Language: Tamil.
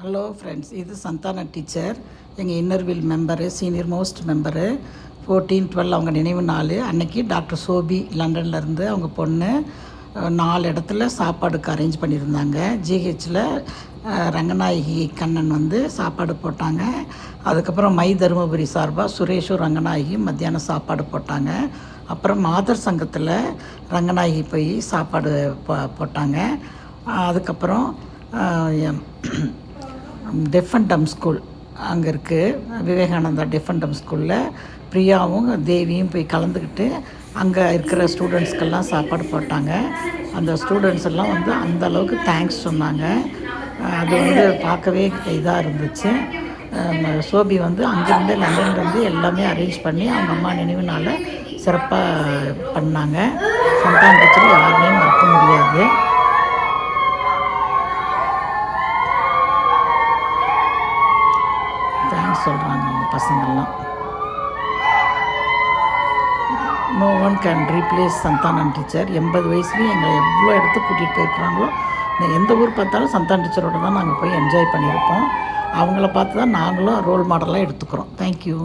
ஹலோ ஃப்ரெண்ட்ஸ், இது சந்தான டீச்சர், எங்கள் இன்னர்வில் மெம்பரு, சீனியர் மோஸ்ட் மெம்பரு. 14/12 அவங்க நினைவு நாள் அன்னைக்கு டாக்டர் சோபி லண்டன்லேருந்து அவங்க பொண்ணு 4 இடத்துல சாப்பாடுக்கு அரேஞ்ச் பண்ணியிருந்தாங்க. ஜிஹெச்சில் ரங்கநாயகி கண்ணன் வந்து சாப்பாடு போட்டாங்க. அதுக்கப்புறம் மை தருமபுரி சார்பாக சுரேஷும் ரங்கநாயகியும் மத்தியானம் சாப்பாடு போட்டாங்க. அப்புறம் மாதர் சங்கத்தில் ரங்கநாயகி போய் சாப்பாடு போட்டாங்க. அதுக்கப்புறம் டெஃப் அண்ட் டம் ஸ்கூல் அங்கே இருக்குது, விவேகானந்தா டெஃப் அண்ட் டம் ஸ்கூலில் பிரியாவும் தேவியும் போய் கலந்துக்கிட்டு அங்கே இருக்கிற ஸ்டூடெண்ட்ஸ்க்கெல்லாம் சாப்பாடு போட்டாங்க. அந்த ஸ்டூடெண்ட்ஸ் எல்லாம் வந்து அந்த அளவுக்கு தேங்க்ஸ் சொன்னாங்க. அது வந்து பார்க்கவே இதாக இருந்துச்சு. சோபி வந்து அங்கேருந்து லண்டன்லேருந்து எல்லாமே அரேஞ்ச் பண்ணி அவங்க அம்மா நினைவுனால சிறப்பாக பண்ணாங்க. சந்தான டீச்சர் யாருமே மறக்க முடியாது. தேங்க்ஸ் சொல்கிறாங்க அவங்க பசங்கள்லாம். No one can replace Santhanam teacher. 80 வயசுலேயும் எங்களை எவ்வளோ இடத்துக்கு கூட்டிகிட்டு போயிருக்கிறாங்களோ, எந்த ஊர் பார்த்தாலும் சந்தான டீச்சரோடு தான் நாங்கள் போய் என்ஜாய் பண்ணியிருப்போம். அவங்கள பார்த்து தான் நாங்களும் ரோல் மாடலாக எடுத்துக்கிறோம். தேங்க்யூ.